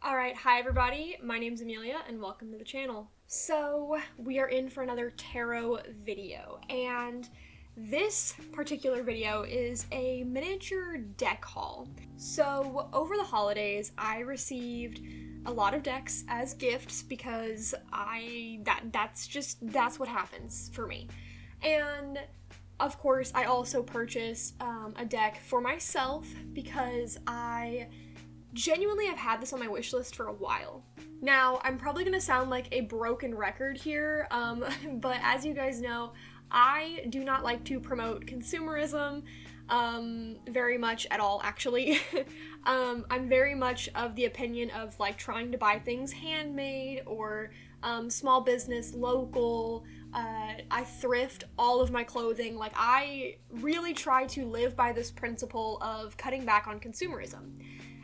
Alright, hi everybody, my name's Amelia and welcome to the channel. So, we are in for another tarot video, and this particular video is a miniature deck haul. So, over the holidays, I received a lot of decks as gifts because that's what happens for me. And of course, I also purchased a deck for myself because I genuinely have had this on my wish list for a while. Now, I'm probably gonna sound like a broken record here, but as you guys know, I do not like to promote consumerism very much at all, actually. I'm very much of the opinion of like trying to buy things handmade or small business, local. I thrift all of my clothing. Like, I really try to live by this principle of cutting back on consumerism.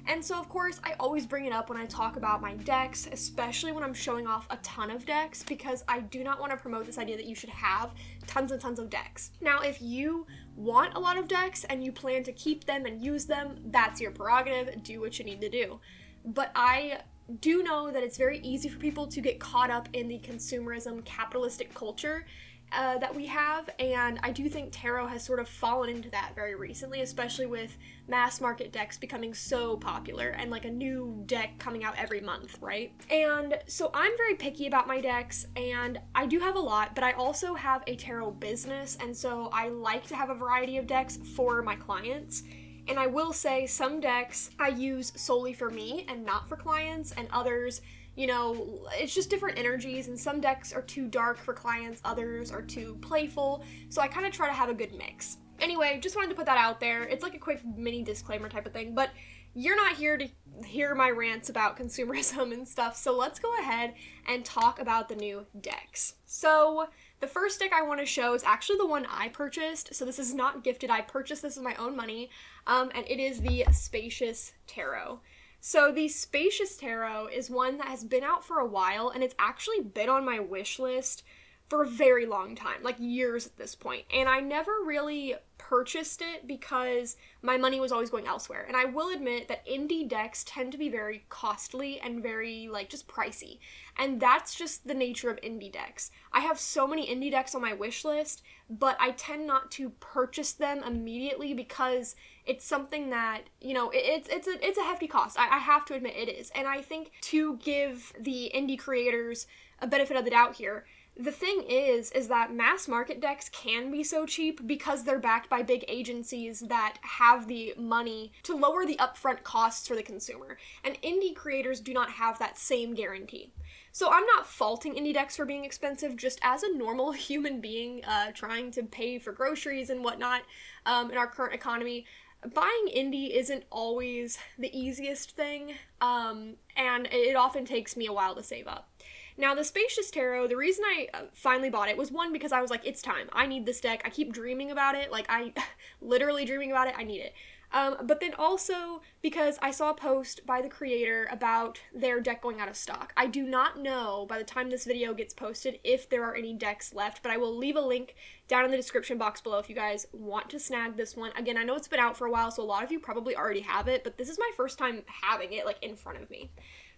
And so, of course, I always bring it up when I talk about my decks, especially when I'm showing off a ton of decks, because I do not want to promote this idea that you should have tons and tons of decks. Now, if you want a lot of decks and you plan to keep them and use them, that's your prerogative. Do what you need to do. But I do know that it's very easy for people to get caught up in the consumerism, capitalistic culture that we have, and I do think tarot has sort of fallen into that very recently, especially with mass market decks becoming so popular and like a new deck coming out every month, right? And so I'm very picky about my decks, and I do have a lot, but I also have a tarot business, and so I like to have a variety of decks for my clients. And I will say some decks I use solely for me and not for clients, and others, you know, it's just different energies, and some decks are too dark for clients, others are too playful, so I kind of try to have a good mix. Anyway, just wanted to put that out there. It's like a quick mini disclaimer type of thing, but you're not here to hear my rants about consumerism and stuff, so let's go ahead and talk about the new decks. So, the first deck I want to show is actually the one I purchased, so this is not gifted. I purchased this with my own money, and it is the Spacious Tarot. So the Spacious Tarot is one that has been out for a while, and it's actually been on my wish list for a very long time, like years at this point. And I never really purchased it because my money was always going elsewhere. And I will admit that indie decks tend to be very costly and very, like, just pricey. And that's just the nature of indie decks. I have so many indie decks on my wish list, but I tend not to purchase them immediately because it's something that, you know, it's a hefty cost. I have to admit it is. And I think to give the indie creators a benefit of the doubt here, the thing is that mass market decks can be so cheap because they're backed by big agencies that have the money to lower the upfront costs for the consumer. And indie creators do not have that same guarantee. So I'm not faulting indie decks for being expensive, just as a normal human being trying to pay for groceries and whatnot in our current economy. Buying indie isn't always the easiest thing, and it often takes me a while to save up. Now, the Spacious Tarot, the reason I finally bought it was, one, because I was like, it's time. I need this deck. I keep dreaming about it. Like, I literally dreaming about it. I need it. But then also because I saw a post by the creator about their deck going out of stock. I do not know by the time this video gets posted if there are any decks left, but I will leave a link down in the description box below if you guys want to snag this one. Again, I know it's been out for a while, so a lot of you probably already have it, but this is my first time having it, like, in front of me.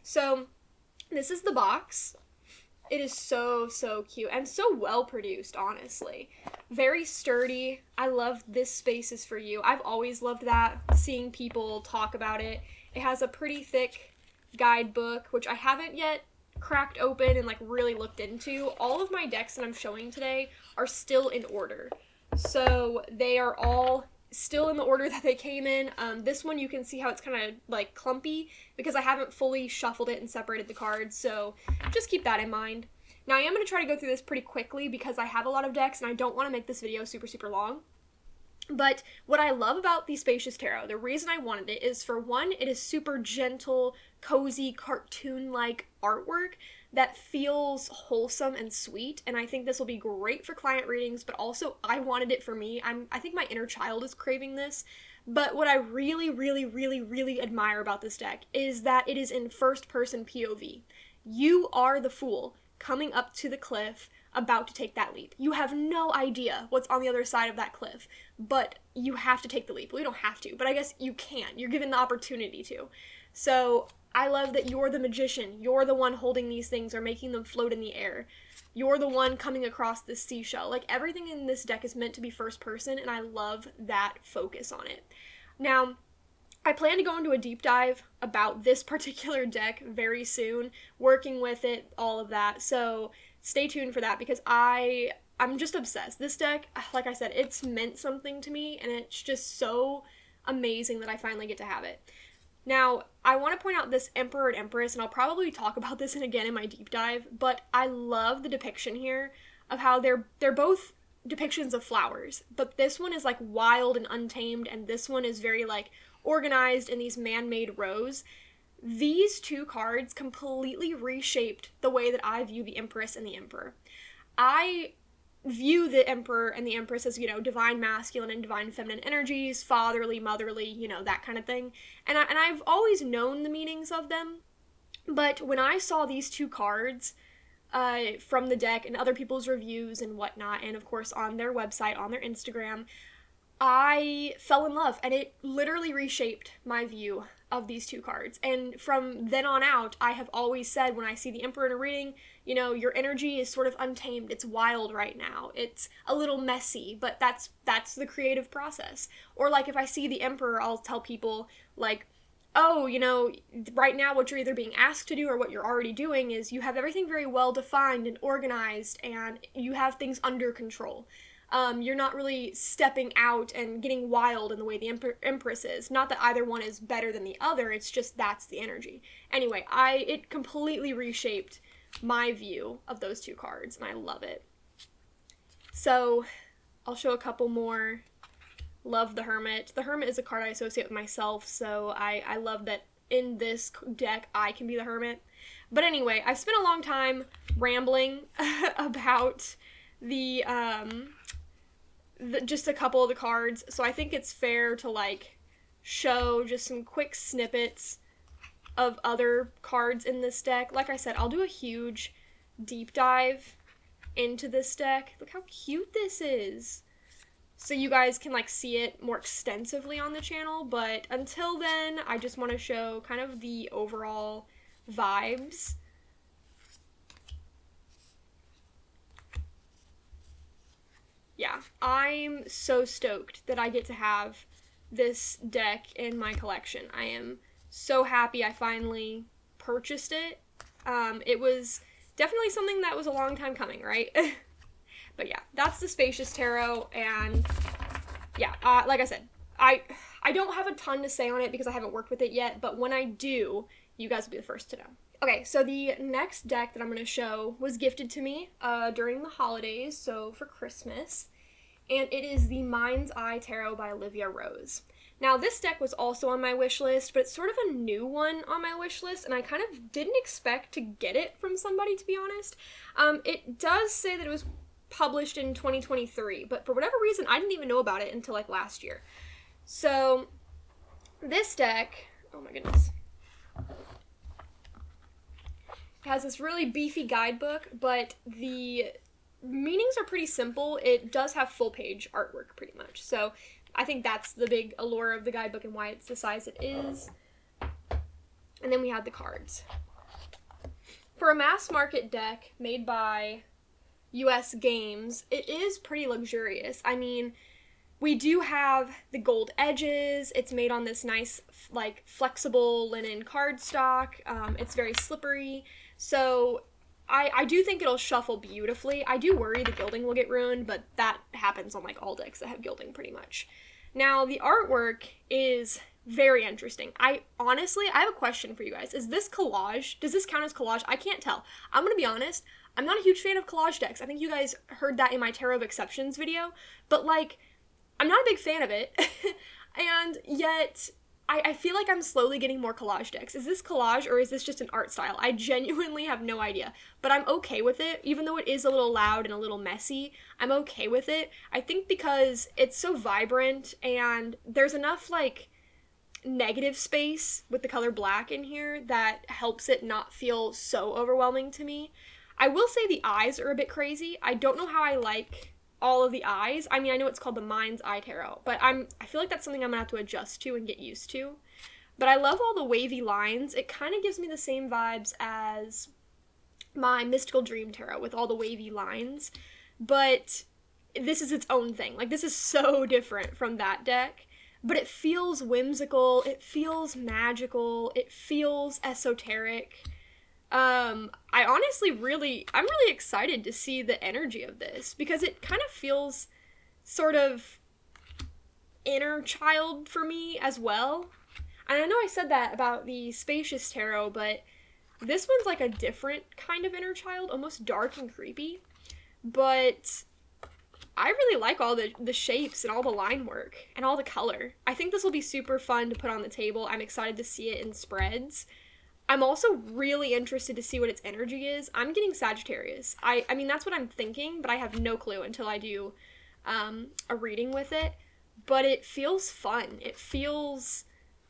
So, this is the box. It is so, so cute and so well produced, honestly. Very sturdy. I love this space is for you. I've always loved that, seeing people talk about it. It has a pretty thick guidebook, which I haven't yet cracked open and like really looked into. All of my decks that I'm showing today are still in order. So they are all still in the order that they came in. This one you can see how it's kind of like clumpy because I haven't fully shuffled it and separated the cards, so just keep that in mind. Now I am going to try to go through this pretty quickly because I have a lot of decks and I don't want to make this video super long. But what I love about the Spacious Tarot, the reason I wanted it is, for one, it is super gentle, cozy, cartoon-like artwork that feels wholesome and sweet, and I think this will be great for client readings, but also I wanted it for me. I think my inner child is craving this, but what I really admire about this deck is that it is in first-person POV. You are the fool coming up to the cliff, about to take that leap. You have no idea what's on the other side of that cliff, but you have to take the leap. Well, you don't have to, but I guess you can. You're given the opportunity to. So I love that you're the magician. You're the one holding these things or making them float in the air. You're the one coming across this seashell. Like, everything in this deck is meant to be first person, and I love that focus on it. Now, I plan to go into a deep dive about this particular deck very soon, working with it, all of that. So stay tuned for that, because I'm just obsessed. This deck, like I said, it's meant something to me, and it's just so amazing that I finally get to have it. Now, I want to point out this Emperor and Empress, and I'll probably talk about this again in my deep dive, but I love the depiction here of how they're both depictions of flowers, but this one is like wild and untamed, and this one is very like organized in these man-made rows. These two cards completely reshaped the way that I view the Empress and the Emperor. I view the Emperor and the Empress as, divine masculine and divine feminine energies, fatherly, motherly, that kind of thing. And I've always known the meanings of them, but when I saw these two cards from the deck and other people's reviews and whatnot, and of course on their website, on their Instagram, I fell in love, and it literally reshaped my view of these two cards. And from then on out, I have always said, when I see the Emperor in a reading, your energy is sort of untamed. It's wild right now. It's a little messy, but that's the creative process. Or like, if I see the Emperor, I'll tell people like, oh, right now what you're either being asked to do or what you're already doing is you have everything very well defined and organized, and you have things under control. You're not really stepping out and getting wild in the way the Empress is. Not that either one is better than the other, it's just that's the energy. Anyway, it completely reshaped my view of those two cards, and I love it. So, I'll show a couple more. Love the Hermit. The Hermit is a card I associate with myself, so I love that in this deck I can be the Hermit. But anyway, I've spent a long time rambling about just a couple of the cards, so I think it's fair to like show just some quick snippets of other cards in this deck. Like I said, I'll do a huge deep dive into this deck. Look how cute this is. So you guys can like see it more extensively on the channel, but until then, I just want to show kind of the overall vibes. Yeah, I'm so stoked that I get to have this deck in my collection. I am so happy I finally purchased it. It was definitely something that was a long time coming, right? But yeah, that's the Spacious Tarot, and yeah, like I said, I don't have a ton to say on it because I haven't worked with it yet, but when I do, you guys will be the first to know. Okay, so the next deck that I'm going to show was gifted to me during the holidays, so for Christmas, and it is the Mind's Eye Tarot by Olivia Rose. Now, this deck was also on my wish list, but it's sort of a new one on my wish list, and I kind of didn't expect to get it from somebody, to be honest. It does say that it was published in 2023, but for whatever reason, I didn't even know about it until like last year. So, this deck, oh my goodness, has this really beefy guidebook, but the meanings are pretty simple. It does have full page artwork pretty much, so I think that's the big allure of the guidebook and why it's the size it is. And then we have the cards. For a mass market deck made by US Games, it is pretty luxurious. I mean, we do have the gold edges. It's made on this nice, like, flexible linen cardstock. It's very slippery. So I do think it'll shuffle beautifully. I do worry the gilding will get ruined, but that happens on like all decks that have gilding pretty much. Now, the artwork is very interesting. I have a question for you guys. Is this collage? Does this count as collage? I can't tell. I'm gonna be honest, I'm not a huge fan of collage decks. I think you guys heard that in my Tarot of Exceptions video, but like, I'm not a big fan of it. And yet, I feel like I'm slowly getting more collage decks. Is this collage or is this just an art style? I genuinely have no idea, but I'm okay with it. Even though it is a little loud and a little messy, I'm okay with it. I think because it's so vibrant and there's enough like negative space with the color black in here that helps it not feel so overwhelming to me. I will say the eyes are a bit crazy. I don't know how I like all of the eyes. I mean, I know it's called the Mind's Eye Tarot, but I feel like that's something I'm gonna have to adjust to and get used to. but I love all the wavy lines. It kind of gives me the same vibes as my Mystical Dream Tarot with all the wavy lines, but this is its own thing. Like, this is so different from that deck, but it feels whimsical, it feels magical, it feels esoteric. I'm really excited to see the energy of this, because it kind of feels sort of inner child for me as well. And I know I said that about the Spacious Tarot, but this one's like a different kind of inner child, almost dark and creepy. But I really like all the shapes and all the line work and all the color. I think this will be super fun to put on the table. I'm excited to see it in spreads. I'm also really interested to see what its energy is. I'm getting Sagittarius. I mean, that's what I'm thinking, but I have no clue until I do a reading with it. But it feels fun. It feels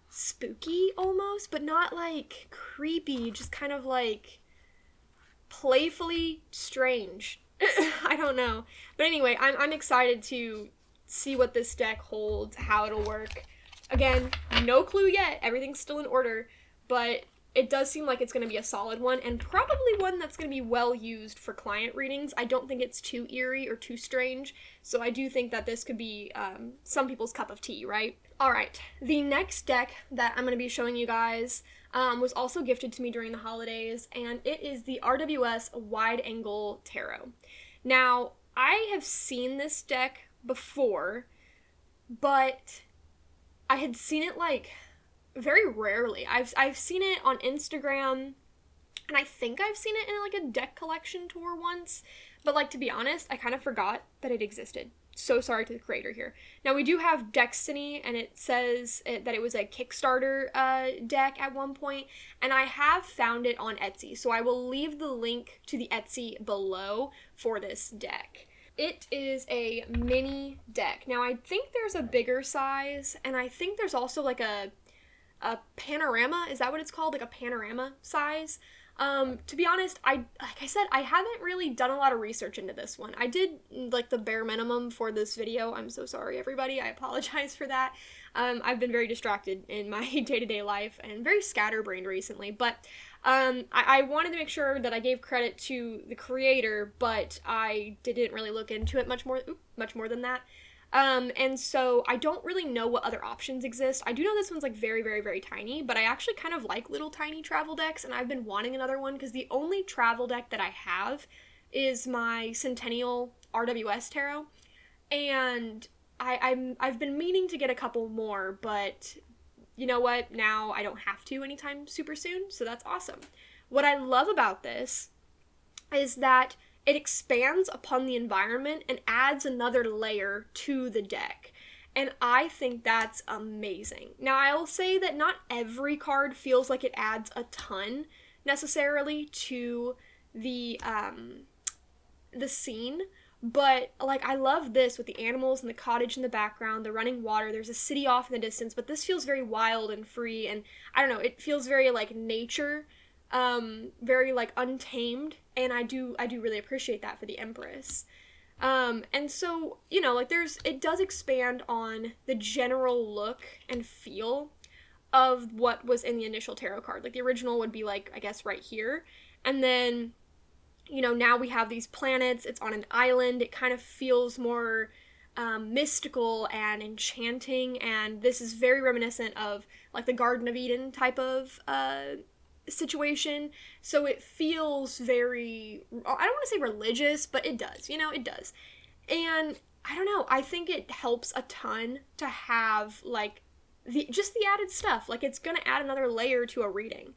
spooky almost, but not like creepy, just kind of like playfully strange. I don't know. But anyway, I'm excited to see what this deck holds, how it'll work. Again, no clue yet. Everything's still in order, but it does seem like it's going to be a solid one, and probably one that's going to be well used for client readings. I don't think it's too eerie or too strange, so I do think that this could be some people's cup of tea, right? Alright, the next deck that I'm going to be showing you guys was also gifted to me during the holidays, and it is the RWS Wide Angle Tarot. Now, I have seen this deck before, but I had seen it like very rarely. I've seen it on Instagram, and I think I've seen it in like a deck collection tour once, but like, to be honest, I kind of forgot that it existed. So sorry to the creator here. Now, we do have Destiny, and it says that it was a Kickstarter deck at one point, and I have found it on Etsy, so I will leave the link to the Etsy below for this deck. It is a mini deck. Now, I think there's a bigger size, and I think there's also like a panorama, is that what it's called? Like a panorama size. To be honest, like I said, I haven't really done a lot of research into this one. I did like the bare minimum for this video. I'm so sorry, everybody. I apologize for that. I've been very distracted in my day-to-day life and very scatterbrained recently, but I wanted to make sure that I gave credit to the creator, but I didn't really look into it much more than that. And so I don't really know what other options exist. I do know this one's like very, very, very tiny, but I actually kind of like little tiny travel decks, and I've been wanting another one because the only travel deck that I have is my Centennial RWS Tarot, and I've been meaning to get a couple more, but you know what? Now I don't have to anytime super soon, so that's awesome. What I love about this is that it expands upon the environment and adds another layer to the deck. And I think that's amazing. Now, I'll say that not every card feels like it adds a ton necessarily to the scene, but like, I love this with the animals and the cottage in the background, the running water, there's a city off in the distance, but this feels very wild and free, and I don't know, it feels very like nature, very like untamed, and I do really appreciate that for the Empress. And so, you know, like it does expand on the general look and feel of what was in the initial tarot card. Like, the original would be like, I guess, right here, and then, you know, now we have these planets, it's on an island, it kind of feels more mystical and enchanting, and this is very reminiscent of like the Garden of Eden type of situation, so it feels very, I don't want to say religious, but it does, you know, it does. And I don't know, I think it helps a ton to have like the added stuff. Like, it's gonna add another layer to a reading.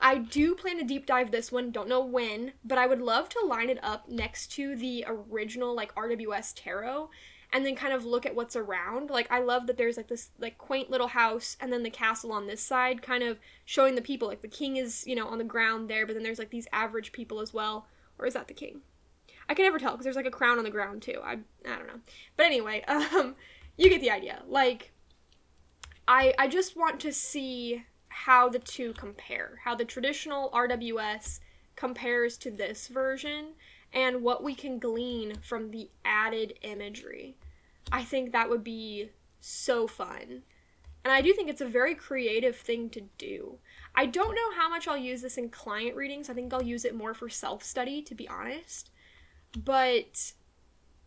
I do plan to deep dive this one, don't know when, but I would love to line it up next to the original like RWS Tarot and then kind of look at what's around. Like, I love that there's like this like quaint little house and then the castle on this side, kind of showing the people. Like, the king is, you know, on the ground there, but then there's like these average people as well. Or is that the king? I can never tell because there's like a crown on the ground too. I don't know. But anyway, you get the idea. Like, I just want to see how the two compare, how the traditional RWS compares to this version, and what we can glean from the added imagery. I think that would be so fun. And I do think it's a very creative thing to do. I don't know how much I'll use this in client readings. I think I'll use it more for self-study, to be honest. But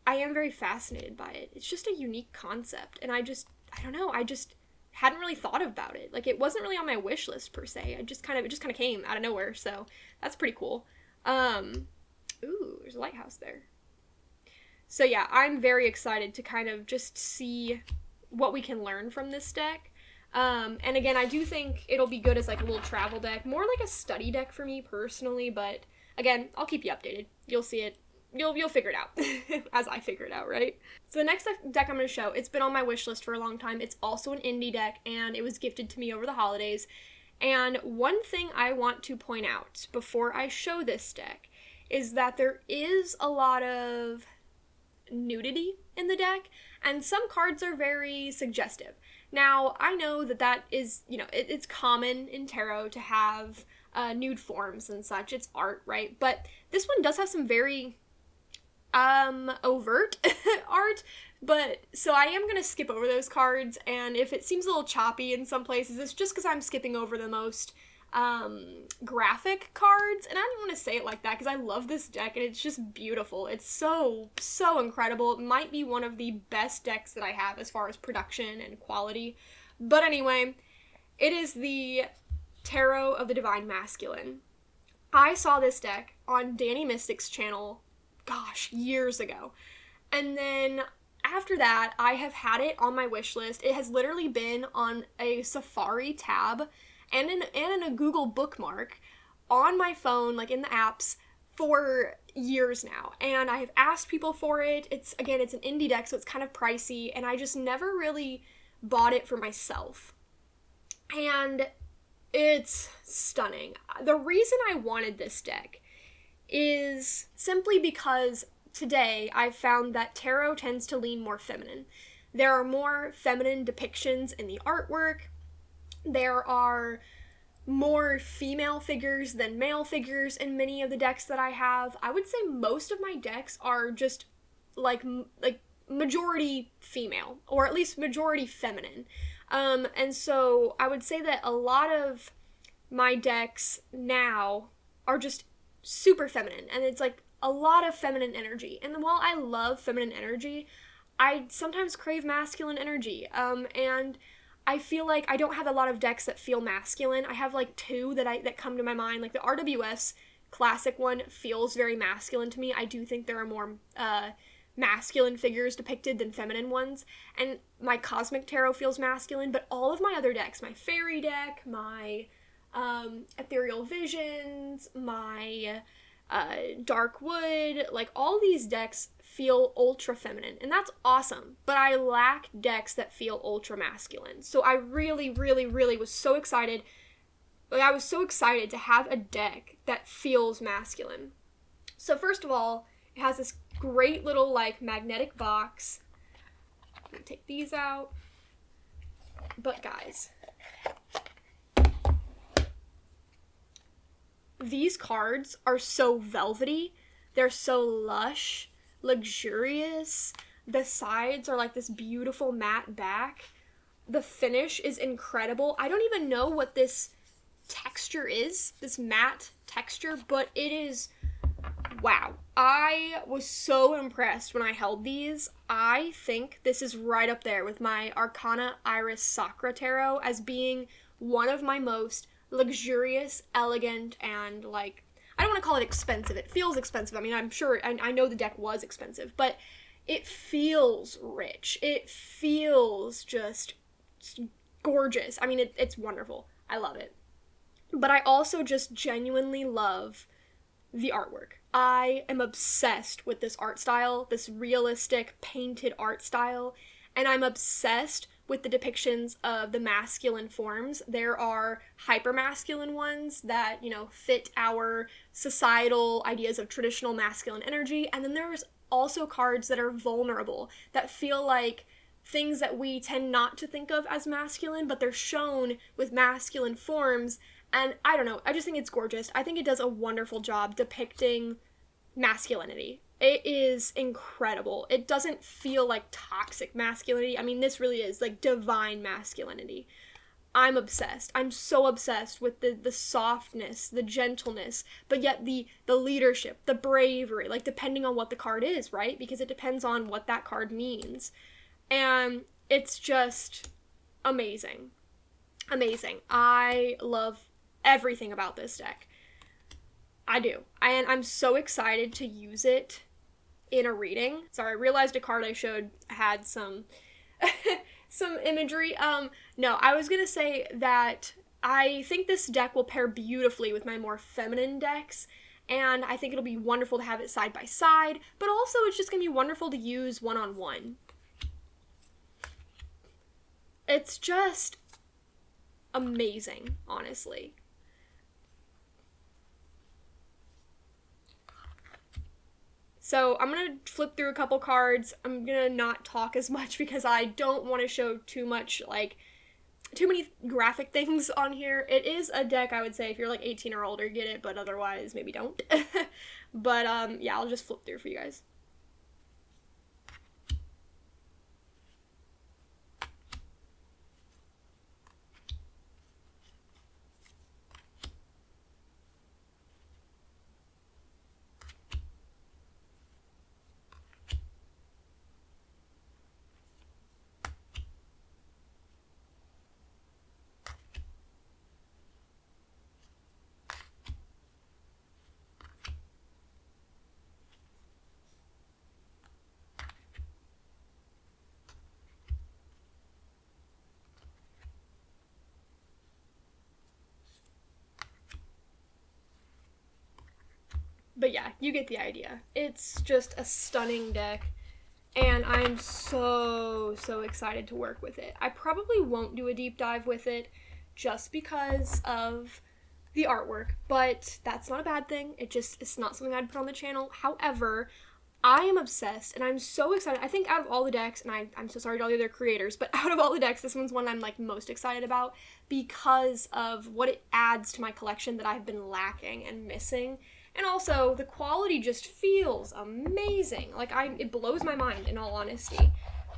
I am very fascinated by it. It's just a unique concept. And I don't know, I just hadn't really thought about it. Like, it wasn't really on my wish list per se. It just kind of came out of nowhere. So that's pretty cool. Ooh, there's a lighthouse there. So yeah, I'm very excited to kind of just see what we can learn from this deck. And again, I do think it'll be good as like a little travel deck, more like a study deck for me personally, but again, I'll keep you updated. You'll see it. You'll figure it out as I figure it out, right? So the next deck I'm going to show, it's been on my wish list for a long time. It's also an indie deck, and it was gifted to me over the holidays. And one thing I want to point out before I show this deck is that there is a lot of nudity in the deck, and some cards are very suggestive. Now, I know that is, it's common in tarot to have nude forms and such. It's art, right? But this one does have some very overt art, but so I am gonna skip over those cards, and if it seems a little choppy in some places, it's just because I'm skipping over the most graphic cards, and I don't want to say it like that because I love this deck and it's just beautiful. It's so incredible. It might be one of the best decks that I have as far as production and quality. But anyway, it is the Tarot of the Divine Masculine. I saw this deck on Danny Mystic's channel, gosh, years ago. And then after that, I have had it on my wish list. It has literally been on a Safari tab and in a Google bookmark on my phone, like in the apps, for years now. And I have asked people for it. It's an indie deck, so it's kind of pricey, and I just never really bought it for myself. And it's stunning. The reason I wanted this deck is simply because today I've found that tarot tends to lean more feminine. There are more feminine depictions in the artwork. There are more female figures than male figures in many of the decks that I have. I would say most of my decks are just like majority female, or at least majority feminine. And so I would say that a lot of my decks now are just super feminine, and it's like a lot of feminine energy. And while I love feminine energy, I sometimes crave masculine energy. And I feel like I don't have a lot of decks that feel masculine. I have like two that come to my mind. Like the RWS classic one feels very masculine to me. I do think there are more masculine figures depicted than feminine ones. And my Cosmic Tarot feels masculine, but all of my other decks, my Fairy deck, my Ethereal Visions, my Dark Wood, like all these decks feel ultra feminine, and that's awesome, but I lack decks that feel ultra masculine. So I really was so excited. Like, I was so excited to have a deck that feels masculine. So first of all, it has this great little like magnetic box. I'm gonna take these out. But guys, these cards are so velvety. They're so lush, luxurious. The sides are like this beautiful matte back. The finish is incredible. I don't even know what this texture is, this matte texture, but it is, wow. I was so impressed when I held these. I think this is right up there with my Arcana Iris Sacra Tarot as being one of my most luxurious, elegant, and like, I don't want to call it expensive. It feels expensive. I mean, I'm sure, I know the deck was expensive, but it feels rich. It feels just gorgeous. I mean, it's wonderful. I love it. But I also just genuinely love the artwork. I am obsessed with this art style, this realistic painted art style, and I'm obsessed with the depictions of the masculine forms. There are hyper-masculine ones that, fit our societal ideas of traditional masculine energy, and then there's also cards that are vulnerable, that feel like things that we tend not to think of as masculine, but they're shown with masculine forms, and I don't know, I just think it's gorgeous. I think it does a wonderful job depicting masculinity. It is incredible. It doesn't feel like toxic masculinity. I mean, this really is like divine masculinity. I'm obsessed. I'm so obsessed with the softness, the gentleness, but yet the leadership, the bravery, like depending on what the card is, right? Because it depends on what that card means. And it's just amazing. Amazing. I love everything about this deck. I do. And I'm so excited to use it in a reading. Sorry, I realized a card I showed had some some imagery. No, I was gonna say that I think this deck will pair beautifully with my more feminine decks, and I think it'll be wonderful to have it side by side, but also it's just gonna be wonderful to use one-on-one. It's just amazing, honestly. So I'm going to flip through a couple cards. I'm going to not talk as much because I don't want to show too much, like, too many graphic things on here. It is a deck, I would say, if you're like 18 or older, get it, but otherwise, maybe don't. But, yeah, I'll just flip through for you guys. But yeah, you get the idea. It's just a stunning deck, and I'm so excited to work with it. I probably won't do a deep dive with it just because of the artwork, but that's not a bad thing. It's not something I'd put on the channel. However, I am obsessed, and I'm so excited. I think out of all the decks, and I'm so sorry to all the other creators, but out of all the decks, this one's one I'm like most excited about because of what it adds to my collection that I've been lacking and missing. And also, the quality just feels amazing. Like, it blows my mind, in all honesty.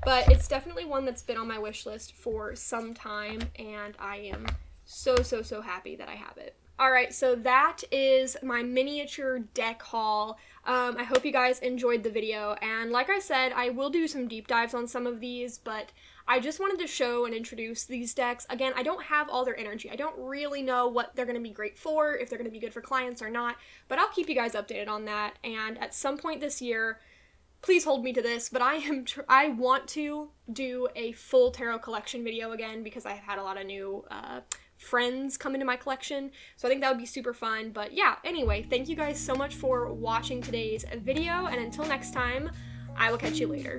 But it's definitely one that's been on my wish list for some time, and I am so happy that I have it. Alright, so that is my miniature deck haul. I hope you guys enjoyed the video, and like I said, I will do some deep dives on some of these, but I just wanted to show and introduce these decks. Again, I don't have all their energy. I don't really know what they're going to be great for, if they're going to be good for clients or not, but I'll keep you guys updated on that, and at some point this year, please hold me to this, but I want to do a full tarot collection video again because I've had a lot of new friends come into my collection, so I think that would be super fun. But yeah, anyway, thank you guys so much for watching today's video, and until next time, I will catch you later.